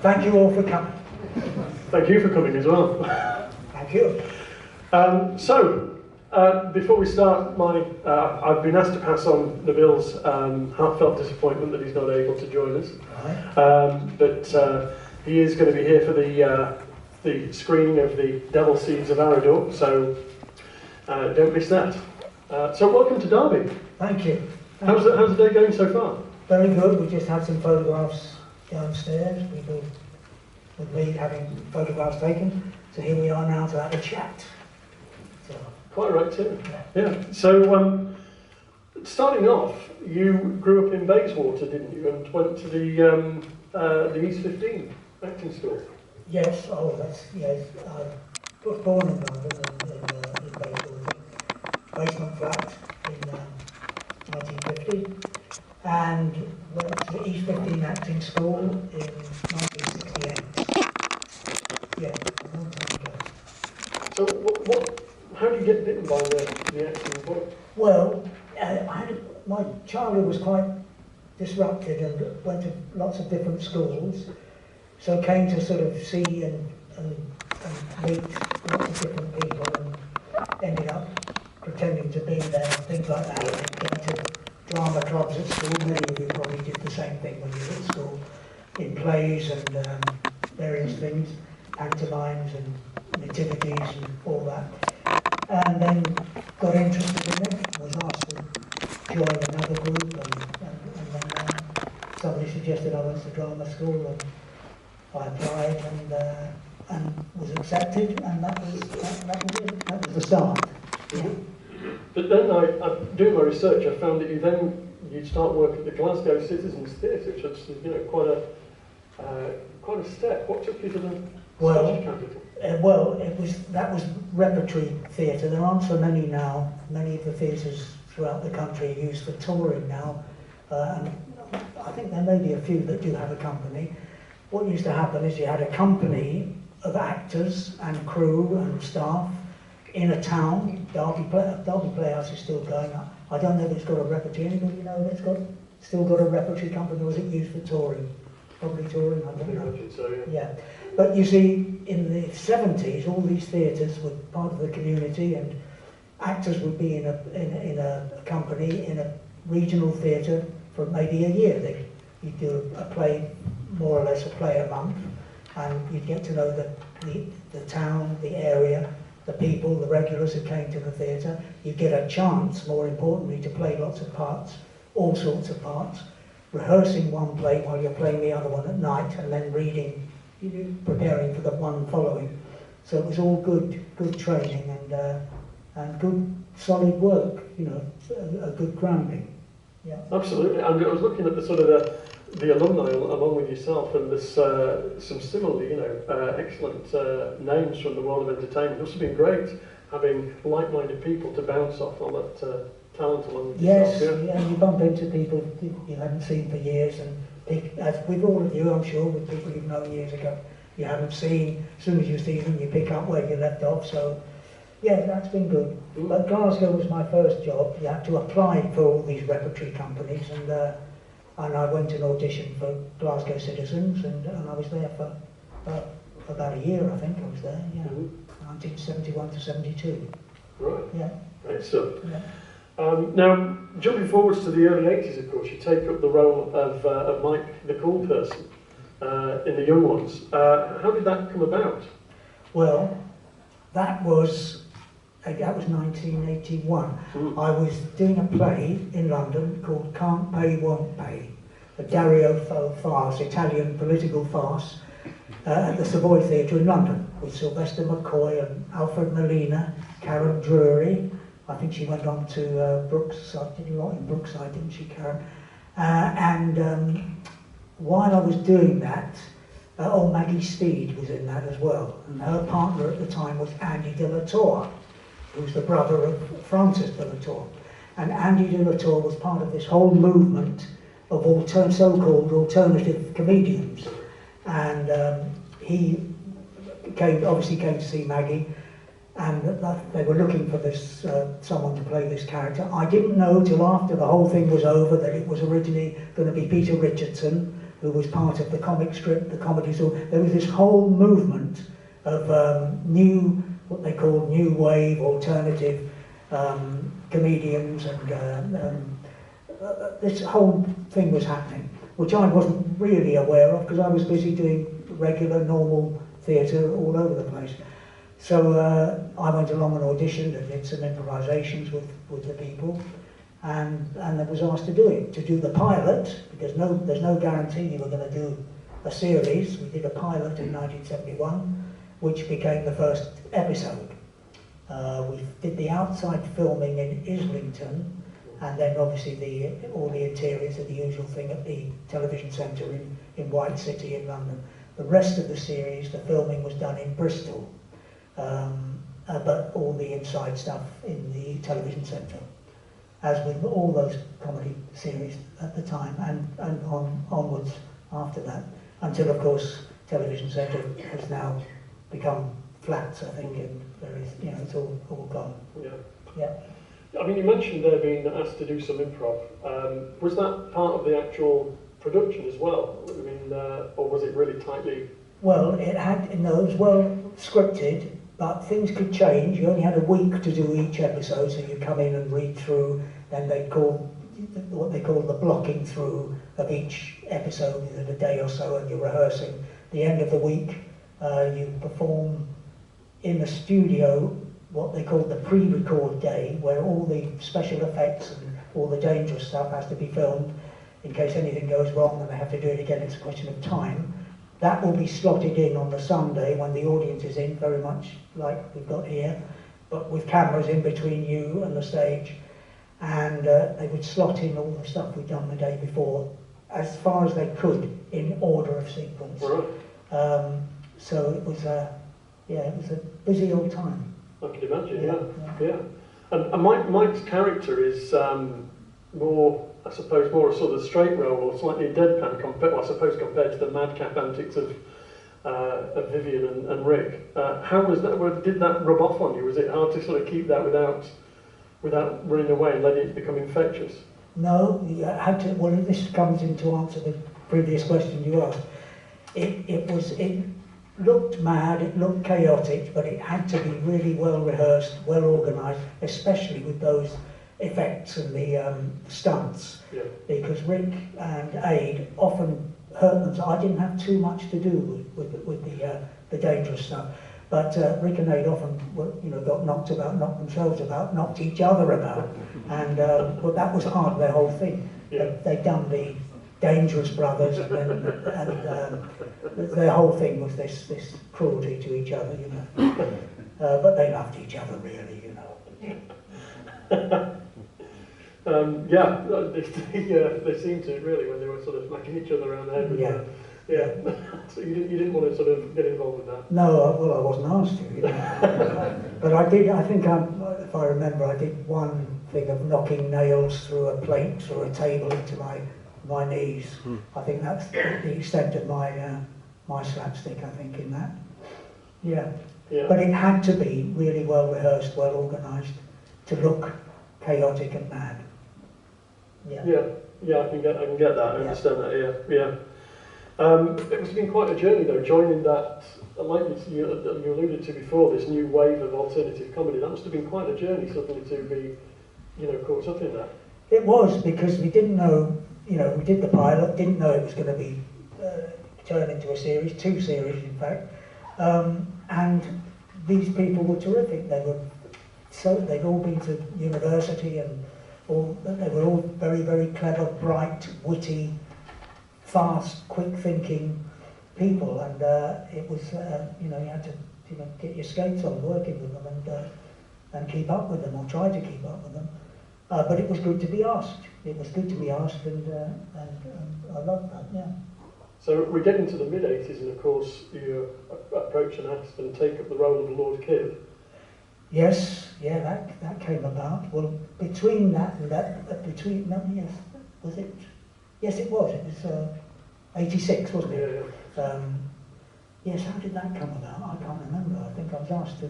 Thank you all for coming. Thank you for coming as well. Thank you. Before we start, I've been asked to pass on Nabil's heartfelt disappointment that he's not able to join us. Right. But he is going to be here for the screening of the Devil Seeds of Arador, so don't miss that. So welcome to Derby. Thank you. How's the day going so far? Very good. We just had some photographs downstairs. People with me having photographs taken. So here we are now to have a chat. So, quite right too. Yeah. So starting off, you grew up in Bayswater, didn't you, and went to the East 15 acting school? yes. Oh, that's yes. I was born in London in Bayswater, basement flat in 1950, and went to the East 15 acting school in 1968. Yeah, a long time ago. So how did you get bitten by the acting bug? Well, my childhood was quite disrupted and went to lots of different schools, so came to sort of see and meet lots of different people, and ended up pretending to be there and things like that, and going to drama clubs at school. Many of you probably did the same thing when you were at school, in plays and various things, pantomimes and nativities and all that. And then got interested in it, was asked to join another group, and then somebody suggested I went to drama school, and I applied and was accepted, and that was it. That was the start. Yeah. But then doing my research, I found that you'd start work at the Glasgow Citizens Theatre, which was quite a step. What took you to the Scottish capital? That was repertory theatre. There aren't so many now. Many of the theatres throughout the country are used for touring now, and I think there may be a few that do have a company. What used to happen is you had a company of actors and crew and staff in a town. Derby Playhouse is still going. I don't know if it's got a repertory. Anybody know if it's still got a repertory company, or is it used for touring? Probably touring, I don't know. So, yeah. But you see, in the 70s, all these theatres were part of the community, and actors would be in a company, in a regional theatre for maybe a year. You'd do a play, more or less a play a month, and you'd get to know the town, the area, the people, the regulars who came to the theatre. You'd get a chance, more importantly, to play lots of parts, all sorts of parts, rehearsing one play while you're playing the other one at night, and then reading, preparing for the one following. So it was all good training and good solid work, a good grounding. Yeah. Absolutely. And I was looking at the sort of the alumni along with yourself, and there's some similarly, excellent names from the world of entertainment. It must have been great having like-minded people to bounce off all that talent along with yourself. Yes, yeah, you bump into people you haven't seen for years, and as with all of you, I'm sure, with people you've known years ago, you haven't seen. As soon as you see them, you pick up where you left off. So, yeah, that's been good. But Glasgow was my first job. You had to apply for all these repertory companies, and I went and auditioned for Glasgow Citizens, and I was there for about a year, I think I was there, yeah. 1971 to 72. Right. Yeah. Great stuff. Yeah. Now, jumping forwards to the early 80s, of course, you take up the role of Mike, the cool person, in The Young Ones. How did that come about? Well, that was 1981. I was doing a play in London called Can't Pay, Won't Pay, a Dario Fo farce, Italian political farce, at the Savoy Theatre in London, with Sylvester McCoy and Alfred Molina, Karen Drury. I think she went on to Brookside, did a lot in Brookside, didn't she, Karen? While I was doing that, Maggie Steed was in that as well, and her partner at the time was Andy de la Torre, who's the brother of Francis de la Torre. And Andy de la Torre was part of this whole movement of so-called alternative comedians. And he obviously came to see Maggie, and they were looking for this someone to play this character. I didn't know till after the whole thing was over that it was originally going to be Peter Richardson, who was part of the comic strip, the comedy. So there was this whole movement of what they called new wave, alternative comedians, and this whole thing was happening, which I wasn't really aware of because I was busy doing regular, normal theatre all over the place. So I went along and auditioned and did some improvisations with the people, and I was asked to do the pilot, because there's no guarantee you were going to do a series. We did a pilot in 1971, which became the first episode. We did the outside filming in Islington, and then obviously all the interiors are the usual thing at the television centre in White City in London. The rest of the series, the filming was done in Bristol, but all the inside stuff in the television centre, as with all those comedy series at the time, and onwards after that, until of course television centre has now become flats, I think, and it's all gone. Yeah. Yeah. I mean, you mentioned there being asked to do some improv. Was that part of the actual production as well? I mean, or was it really tightly? Well, it was well scripted, but things could change. You only had a week to do each episode, so you come in and read through, then they'd call what they call the blocking through of each episode in a day or so, and you're rehearsing. The end of the week, you perform in the studio what they call the pre-record day, where all the special effects and all the dangerous stuff has to be filmed in case anything goes wrong and they have to do it again. It's a question of time. That will be slotted in on the Sunday when the audience is in, very much like we've got here, but with cameras in between you and the stage. And they would slot in all the stuff we'd done the day before as far as they could in order of sequence. Right. So it was a busy old time. I can imagine, yeah. And Mike's character is more a sort of straight role, or slightly deadpan, compared to the madcap antics of Vivian and Rick. How was that? Did that rub off on you? Was it hard to sort of keep that without running away and letting it become infectious? No, you had to. Well, this comes in to answer the previous question you asked. It looked mad, it looked chaotic, but it had to be really well rehearsed, well organised, especially with those effects and the stunts. Yeah. Because Rick and Aid often hurt them. So I didn't have too much to do with the dangerous stuff. But Rick and Aid often got knocked themselves about, knocked each other about. And but that was part of their whole thing. Yeah. They'd done the Dangerous Brothers, and their whole thing was this cruelty to each other, but they loved each other, really, They seemed to really when they were sort of smacking each other around the head. With, So you didn't want to sort of get involved with that. No, well, I wasn't asked to. But I did. I think if I remember, I did one thing of knocking nails through a plate, through a table into my knees. I think that's the extent of my slapstick, I think, in that. Yeah. But it had to be really well rehearsed, well organised, to look chaotic and mad. Yeah, I can get that. I understand that. Yeah. It must have been quite a journey, though, joining that, like you alluded to before, this new wave of alternative comedy. That must have been quite a journey, suddenly, to be, caught up in that. It was, because we didn't know. We did the pilot, didn't know it was going to be turned into a series, 2 series in fact, and these people were terrific. They'd all been to university, and they were all very, very clever, bright, witty, fast, quick-thinking people, and it was you had to get your skates on working with them and keep up with them, or try to keep up with them. But it was good to be asked. It was good to be asked, and I loved that, yeah. So we get into the mid-80s, and of course you approach and ask and take up the role of Lord Kidd. Yes, that came about. Well, between that and was it? Yes, it was. It was 86, wasn't it? Yeah. Yes, how did that come about? I can't remember. I think I was asked to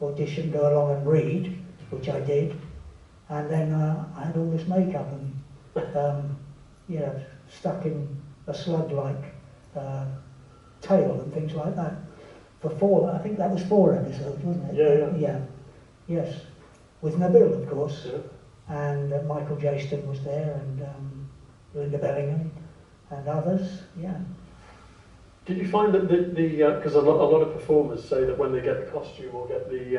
audition, go along and read, which I did. And then I had all this makeup and, stuck in a slug-like tail and things like that. For 4, I think that was 4 episodes, wasn't it? Yeah. Yes. With Nabil, of course. Yeah. And Michael Jaston was there, and Linda Bellingham, and others. Yeah. Did you find that because a lot of performers say that when they get the costume or get the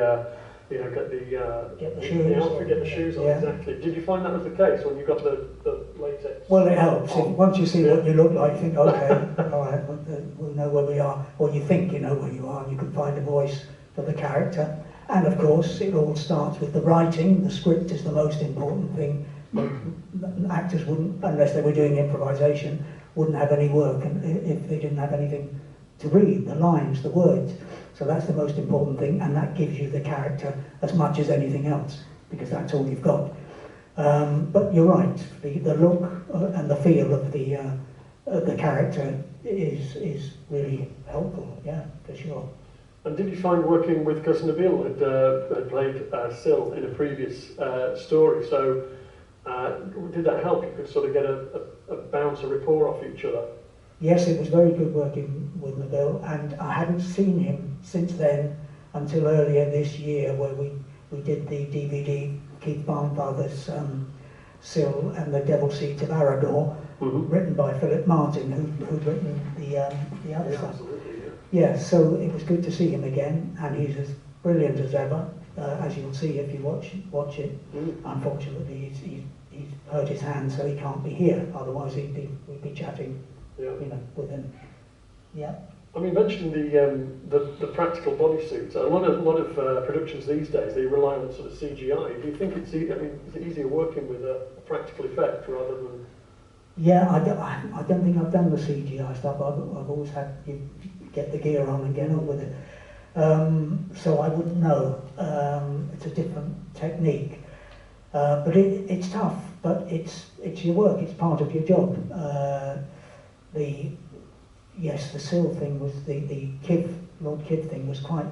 shoes, outfit, get the shoes on, exactly. Did you find that was the case when you got the latex? Well, it helps. Once you see what you look like, you think, okay, all right, we'll know where we are, or you think you know where you are, and you can find a voice for the character. And of course, it all starts with the writing. The script is the most important thing. Actors wouldn't, unless they were doing improvisation, wouldn't have any work if they didn't have anything to read, the lines, the words. So that's the most important thing, and that gives you the character as much as anything else, because that's all you've got. But you're right, the look and the feel of the character is really helpful, yeah, for sure. And did you find working with, because Nabil had played Syl in a previous story, so did that help? You could sort of get a bounce, a rapport off each other? Yes, it was very good working with Nabil, and I hadn't seen him since then until earlier this year, where we did the DVD, Keith Barnfather's Syl and the Devil Seeds of Arador, written by Philip Martin, who'd written the other stuff. Absolutely, yeah, so it was good to see him again, and he's as brilliant as ever, as you'll see if you watch it. Unfortunately, he's hurt his hand, so he can't be here. Otherwise, we'd be chatting, with him. Yeah. I mean, mentioning the practical bodysuits, a lot of productions these days, they rely on sort of CGI. Do you think is it easier working with a practical effect rather than? Yeah, I don't think I've done the CGI stuff. I've always had you get the gear on and get on with it. So I wouldn't know. It's a different technique, but it's tough. But it's your work. It's part of your job. The Syl thing was the Lord Kiv thing was quite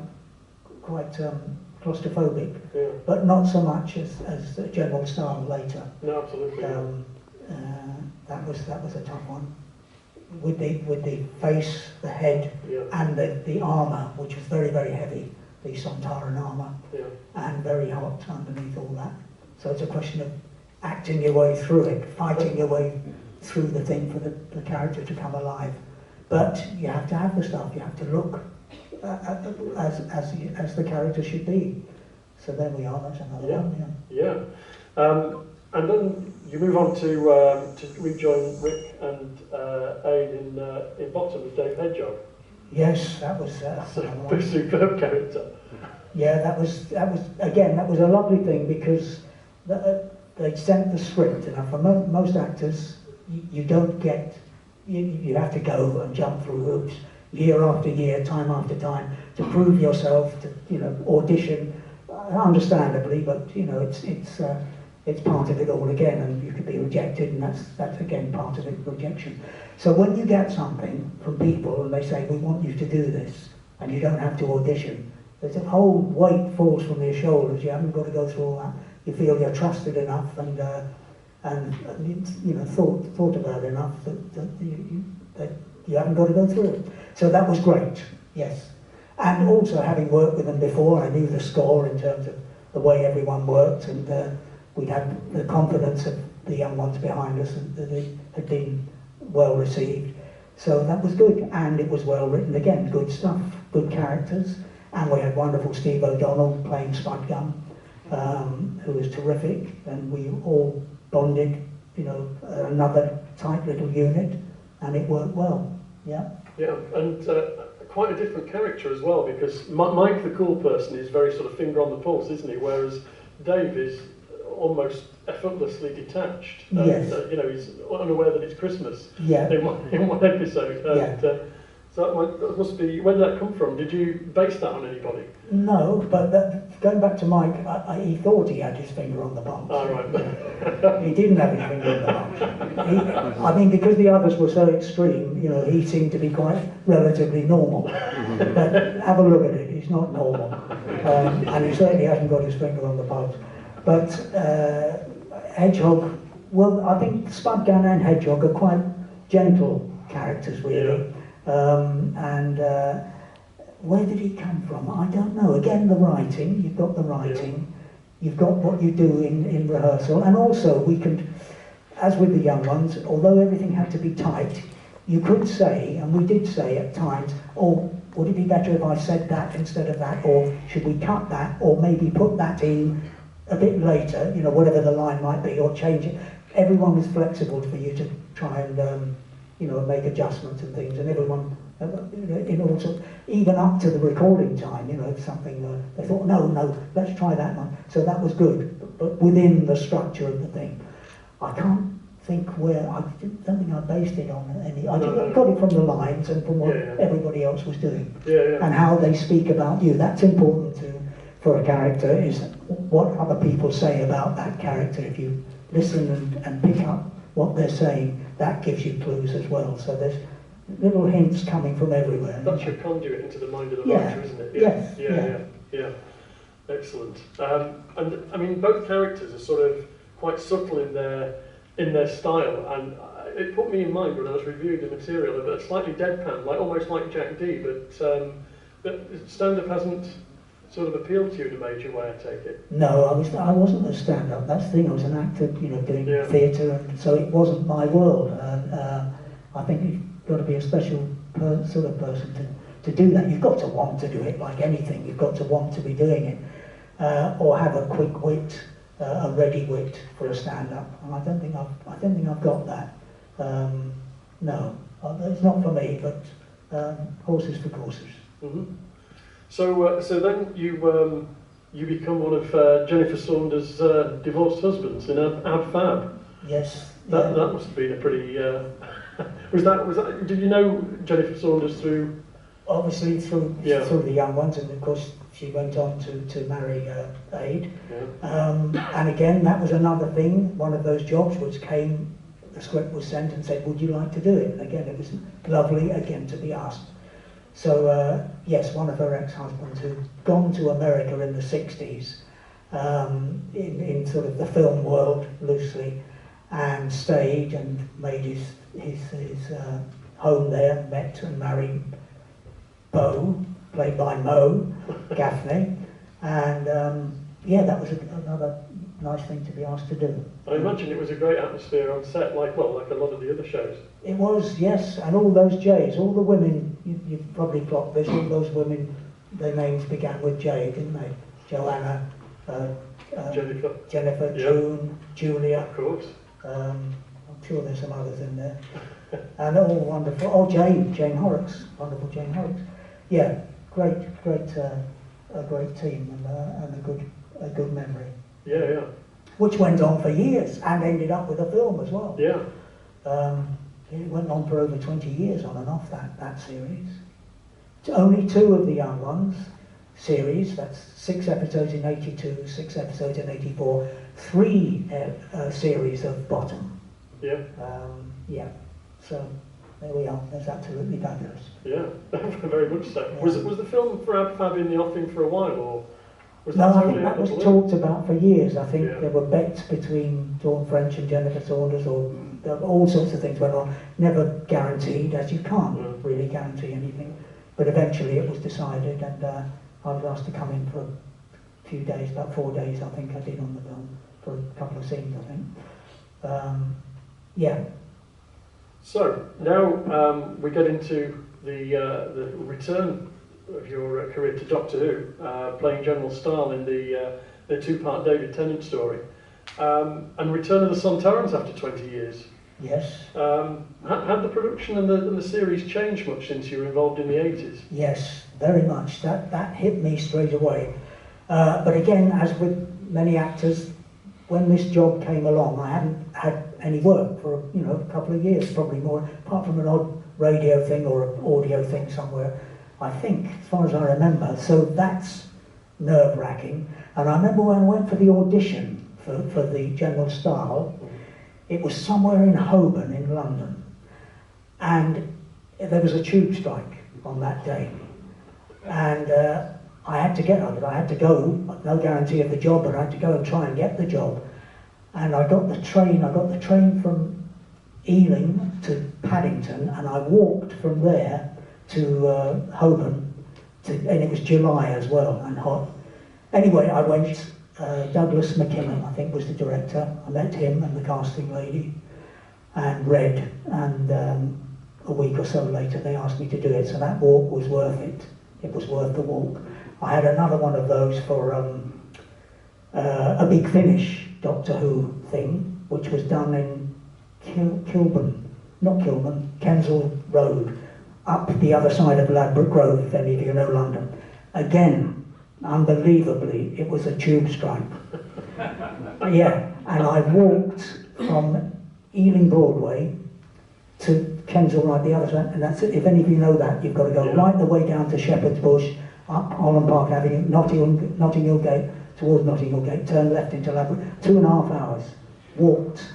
claustrophobic, but not so much as General Style later. No, absolutely. That was a tough one. With the face, the head, and the armour, which was very, very heavy, the Sontaran armour, and very hot underneath all that. So it's a question of acting your way through it, fighting your way through the thing for the character to come alive. But you have to have the stuff, you have to look as the character should be. So there we are, that's another one. Yeah. And then you move on to rejoin Rick and Aid in Bottom with Dave Hedgehog. Yes, that was a superb character. Yeah, that was a lovely thing, because they sent the script, and for most actors, you don't get. You have to go and jump through hoops year after year, time after time, to prove yourself, to audition, understandably, but it's part of it all again, and you could be rejected, and that's again part of it, rejection. So when you get something from people and they say, we want you to do this, and you don't have to audition, there's a whole weight falls from your shoulders. You haven't got to go through all that. You feel you're trusted enough and thought about enough that you haven't got to go through it. So that was great, yes. And also, having worked with them before, I knew the score in terms of the way everyone worked, and we'd had the confidence of the young ones behind us, and that they had been well received. So that was good, and it was well written again, good stuff, good characters, and we had wonderful Steve O'Donnell playing Spud Gun, who was terrific, and we all bonded, another tight little unit, and it worked well, yeah. Yeah, and quite a different character as well, because Mike the cool person is very sort of finger on the pulse, isn't he? Whereas Dave is almost effortlessly detached. Yes. He's unaware that it's Christmas in one episode. And, so that must be, where did that come from? Did you base that on anybody? No, but going back to Mike, he thought he had his finger on the pulse. Oh, right. He didn't have his finger on the pulse. Because the others were so extreme, he seemed to be quite relatively normal. But have a look at it, he's not normal. And he certainly hasn't got his finger on the pulse. But Hedgehog, well, I think Spud Gun and Hedgehog are quite gentle characters really. And where did he come from? I don't know. Again, the writing. You've got the writing. You've got what you do in rehearsal, and also we can, as with the young ones, although everything had to be tight, you could say, and we did say at times, oh, would it be better if I said that instead of that, or should we cut that, or maybe put that in a bit later, you know, whatever the line might be, or change it. Everyone was flexible for you to try and, you know, make adjustments and things, and everyone, in all sorts, even up to the recording time, you know, if something, they thought, no, let's try that one. So that was good, but within the structure of the thing. I can't think where, I don't think I based it on any, I got it from the lines and from what everybody else was doing. And how they speak about you. That's important for a character, is what other people say about that character. If you listen and pick up what they're saying, that gives you clues as well. So there's little hints coming from everywhere. That's your conduit into the mind of the writer, isn't it? Yeah. Excellent. And I mean, both characters are sort of quite subtle in their style, and it put me in mind when I was reviewing the material of a slightly deadpan, like almost like Jack D. But stand-up hasn't sort of appealed to you in a major way, I take it. No, I wasn't a stand-up. That's the thing. I was an actor, you know, doing theatre, and so it wasn't my world. And I think you've got to be a special sort of person to do that. You've got to want to do it, like anything. You've got to want to be doing it, or have a quick wit. A ready wit for a stand-up, and I don't think I've got that. No, it's not for me. But horses for courses. Mm-hmm. So then you become one of Jennifer Saunders' divorced husbands in Ab Fab. Yes. That must have been a pretty. Was that? Did you know Jennifer Saunders through? Obviously through the young ones, and of course she went on to marry Aid. And again, that was another thing, one of those jobs which came, the script was sent and said, would you like to do it? And again, it was lovely again to be asked. So yes, one of her ex-husbands who'd gone to America in the 60s, in sort of the film world loosely, and stayed and made his home there, met and married Bo, played by Mo Gaffney, and that was another nice thing to be asked to do. I imagine it was a great atmosphere on set, like a lot of the other shows. It was, yes, and all those J's, all the women, you've probably clocked this, all those women, their names began with J, didn't they? Joanna, Jennifer, June, Julia. Of course. I'm sure there's some others in there. And all wonderful. Oh, Jane Horrocks, wonderful Jane Horrocks. Yeah, great a great team and a good memory. Yeah. Which went on for years and ended up with a film as well. Yeah. It went on for over 20 years on and off that series. It's only 2 of the young ones series. That's 6 episodes in 82, 6 episodes in 84, 3 series of Bottom. Yeah. So there we are. That's absolutely fabulous. Yeah, very much so. Yeah. Was the film for Ab Fab in the offing for a while, or was no? That I think that was talked about for years. I think there were bets between Dawn French and Jennifer Saunders, or all sorts of things went on. Never guaranteed, as you can't really guarantee anything. But eventually it was decided, and I was asked to come in for a few days, about 4 days, I think I did on the film, for a couple of scenes, I think. Yeah. So now we get into the return of your career to Doctor Who, playing General Stahl in the 2-part David Tennant story, and Return of the Sontarans after 20 years. Yes. Had the production and the series changed much since you were involved in the 80s? Yes, very much. That hit me straight away. But again, as with many actors, when this job came along, I hadn't had any work for a couple of years, probably more, apart from an odd radio thing or an audio thing somewhere, I think, as far as I remember. So that's nerve-wracking. And I remember when I went for the audition for the General Stahl, it was somewhere in Holborn in London, and there was a tube strike on that day, and I had to get on it. I had to go, no guarantee of the job, but I had to go and try and get the job. And I got the train from Ealing to Paddington, and I walked from there to Holborn, and it was July as well, and hot. Anyway, I went, Douglas McKinnon, I think, was the director. I met him and the casting lady, and read, and a week or so later they asked me to do it, so that walk was worth it. It was worth the walk. I had another one of those for a Big Finish Doctor Who thing, which was done in Kensal Road, up the other side of Ladbroke Grove, if any of you know London. Again, unbelievably, it was a tube strike. Yeah, and I walked from Ealing Broadway to Kensal right the other side, and that's it. If any of you know that, you've got to go right the way down to Shepherd's Bush, up Holland Park Avenue, Notting Hill Gate, towards Notting Hill Gate, turn left into Ladbroke. 2.5 hours. Walked,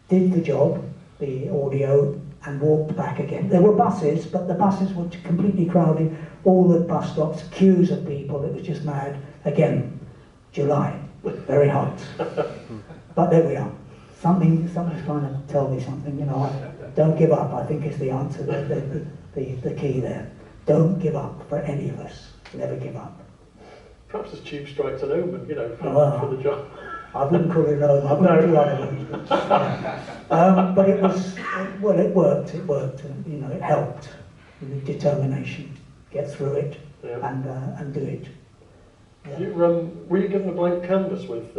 did the job, the audio, and walked back again. There were buses, but the buses were completely crowded. All the bus stops, queues of people. It was just mad. Again, July, very hot. But there we are. Something's trying to tell me something. You know, don't give up. I think is the answer. The key there. Don't give up for any of us. Never give up. Perhaps this tube strike's an omen, you know, for the job. I wouldn't call it an omen. I wouldn't do other ones. But it was, well, it worked. It worked. And, you know, it helped. With the determination, get through it, and do it. Yeah. Were you given a blank canvas with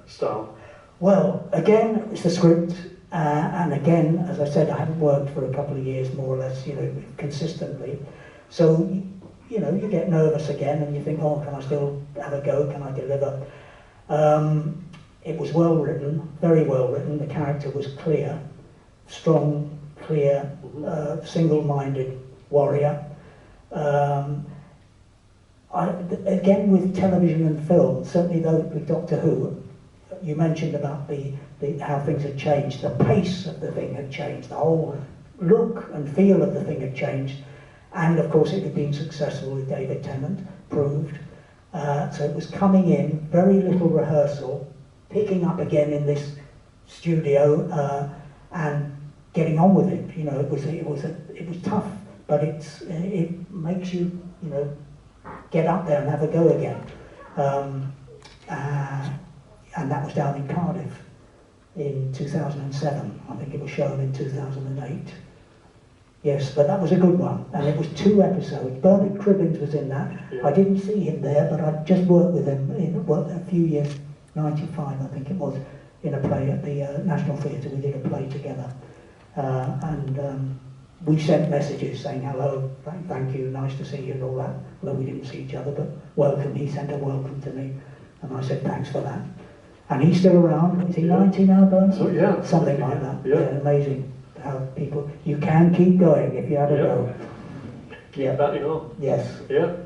style? Well, again, it's the script, and again, as I said, I haven't worked for a couple of years, more or less, you know, consistently. So, you know, you get nervous again, and you think, oh, can I still have a go? Can I deliver? It was well written, very well written. The character was clear, strong, clear, single-minded warrior. Again, with television and film, certainly though with Doctor Who, you mentioned about how things had changed. The pace of the thing had changed. The whole look and feel of the thing had changed. And of course it had been successful with David Tennant, proved. So it was coming in, very little rehearsal, picking up again in this studio and getting on with it. You know, it was tough, but it makes you, you know, get up there and have a go again. And that was down in Cardiff in 2007. I think it was shown in 2008. Yes, but that was a good one, and it was 2 episodes. Bernard Cribbins was in that. Yeah. I didn't see him there, but I just worked with him a few years, 95 I think it was, in a play at the National Theatre. We did a play together. And we sent messages saying hello, thank you, nice to see you and all that. Although we didn't see each other, but welcome. He sent a welcome to me, and I said thanks for that. And he's still around. Is he 90 now, Bernard? So, yeah. Something like that. Yeah, amazing. How people, you can keep going if you have a go. Keep batting on. Yes. Yeah.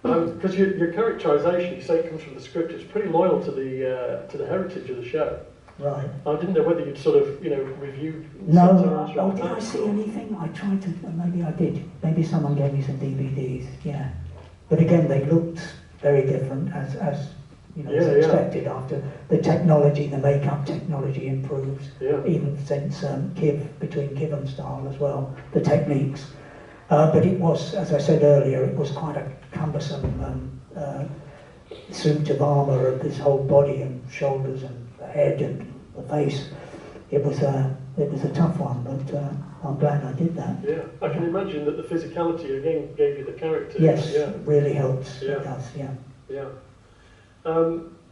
Because your characterisation, you say it comes from the script, it's pretty loyal to the heritage of the show. Right. I didn't know whether you'd sort of, you know, reviewed. No. Oh, did I see anything? I tried to. Maybe I did. Maybe someone gave me some DVDs. Yeah. But again, they looked very different as you know, as expected after the technology, the makeup technology improves, even since between Kiv and Stahl as well, the techniques. But it was, as I said earlier, it was quite a cumbersome suit of armour of this whole body and shoulders and the head and the face. It was a tough one, but I'm glad I did that. Yeah, I can imagine that the physicality again gave you the character. Yes, it really helps. Yeah. It does. Yeah. Yeah.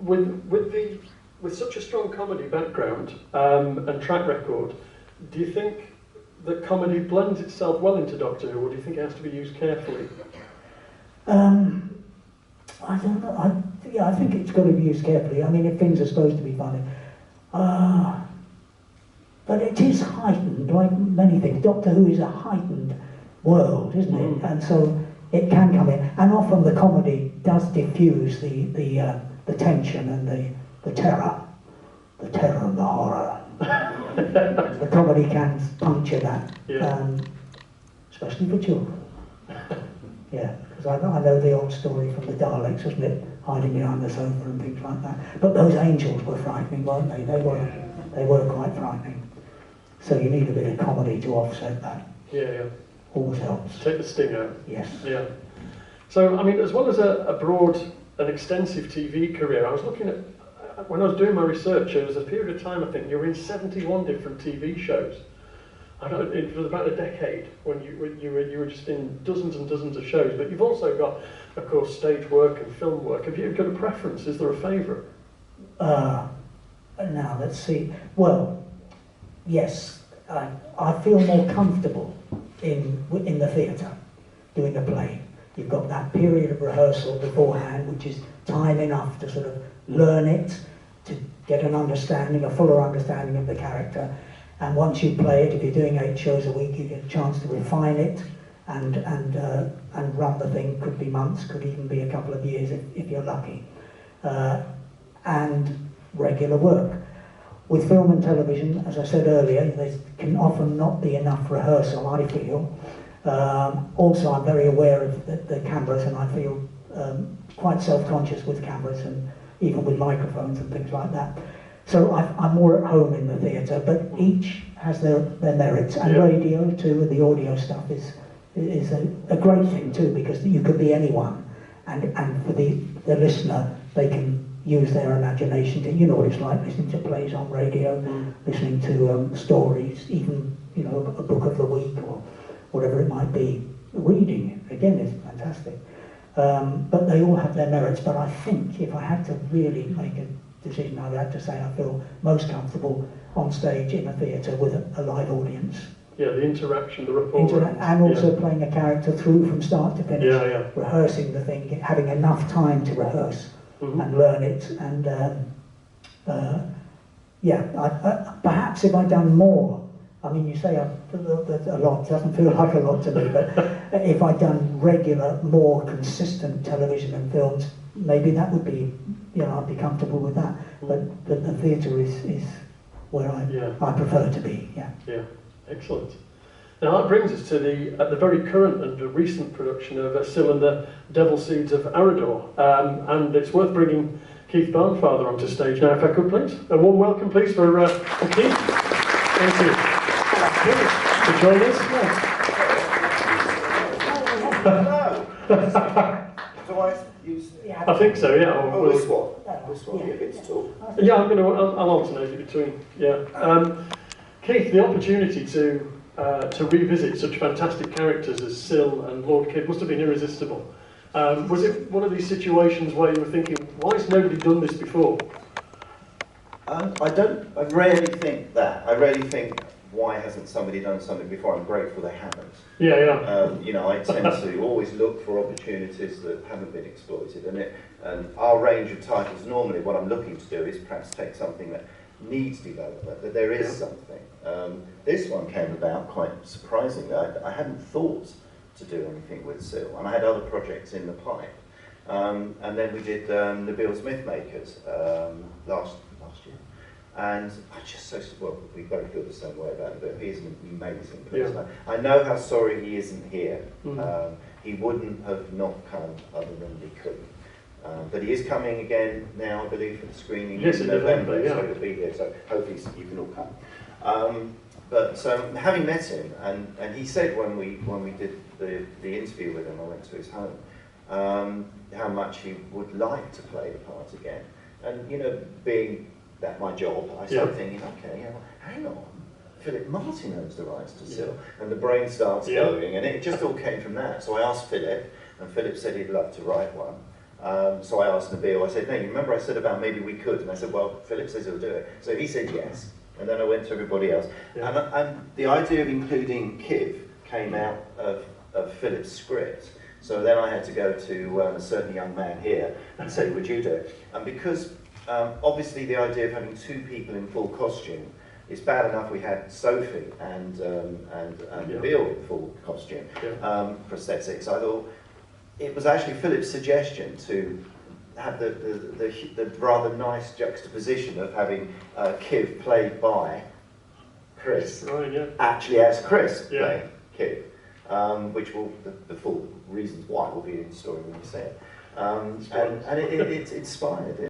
With such a strong comedy background and track record, do you think that comedy blends itself well into Doctor Who, or do you think it has to be used carefully? I don't know. I think it's got to be used carefully. I mean, if things are supposed to be funny. But it is heightened, like many things. Doctor Who is a heightened world, isn't it? And so it can come in, and often the comedy does diffuse the tension and the terror and the horror. The comedy can puncture that, especially for children. Yeah, because I know the old story from the Daleks, wasn't it? Hiding behind the sofa and things like that. But those angels were frightening, weren't they? They were quite frightening. So you need a bit of comedy to offset that. Yeah. Always helps. Take the sting out. Yes. Yeah. So, I mean, as well as a broad and extensive TV career, I was looking at, when I was doing my research, there was a period of time, I think, you were in 71 different TV shows. I don't, it was about a decade when you were just in dozens and dozens of shows, but you've also got, of course, stage work and film work. Have you got a preference? Is there a favourite? Now, let's see. Well, yes, I feel more comfortable in the theatre, doing a play. You've got that period of rehearsal beforehand, which is time enough to sort of learn it, to get an understanding, a fuller understanding of the character. And once you play it, if you're doing 8 shows a week, you get a chance to refine it and run the thing. Could be months, could even be a couple of years if you're lucky. And regular work. With film and television, as I said earlier, there can often not be enough rehearsal, I feel. Also, I'm very aware of the cameras, and I feel quite self-conscious with cameras and even with microphones and things like that. So I'm more at home in the theatre, but each has their merits. And radio too, and the audio stuff is a great thing too, because you could be anyone, and for the listener, they can use their imagination to, you know what it's like listening to plays on radio, listening to stories, even, you know, a book of the week or whatever it might be. Reading it, again, is fantastic. But they all have their merits, but I think if I had to really make a decision, I'd have to say I feel most comfortable on stage in a theatre with a live audience. Yeah, the interaction, the rapport. And also playing a character through from start to finish. Yeah. Rehearsing the thing, having enough time to rehearse and learn it. And perhaps if I'd done more, I mean, you say a lot, doesn't feel like a lot to me, but if I'd done regular, more consistent television and films, maybe that would be, you know, I'd be comfortable with that. But the theatre is where I prefer to be, Yeah, excellent. Now that brings us to the very current and recent production of Syl and the Devil Seeds of Arador. And it's worth bringing Keith Barnfather onto stage now, if I could please. A warm welcome please for Keith. Thank you. To join us. I think so, yeah. This one. Yeah, it's tall. Yeah, I'll alternate it between. Yeah. Keith, the opportunity to revisit such fantastic characters as Syl and Lord Kidd must have been irresistible. Was it one of these situations where you were thinking, why has nobody done this before? I rarely think that. I rarely think, why hasn't somebody done something before? I'm grateful they haven't. Yeah. You know, I tend to always look for opportunities that haven't been exploited, and our range of titles, normally what I'm looking to do is perhaps take something that needs development, that there is something. This one came about quite surprisingly. I hadn't thought to do anything with Syl, and I had other projects in the pipe. And then we did Nabil's Mythmakers last year. And I just we both feel the same way about it. He's an amazing person. Yeah. I know how sorry he isn't here. He wouldn't have not come other than he couldn't. But he is coming again now, I believe, for the screening in November, so he'll be here. So hopefully you can all come. But having met him, and he said when we did the interview with him, I went to his home, how much he would like to play the part again. And you know, being that my job, I started thinking, okay, hang on, Philip Martin owns the rights to Syl, and the brain starts going, and it just all came from that. So I asked Philip, and Philip said he'd love to write one. So I asked Nabil, I said, no, you remember I said about maybe we could, and I said, well, Philip says he'll do it. So he said yes, and then I went to everybody else. And the idea of including Kiv came out of Philip's script. So then I had to go to a certain young man here and say, would you do it? And because obviously the idea of having 2 people in full costume, it's bad enough we had Sophie and Nabil in full costume, prosthetics. I thought it was actually Philip's suggestion to have the rather nice juxtaposition of having Kiv played by Chris, actually as Chris playing Kiv, which will, the full reasons why will be in the story when you see it. And it inspired it.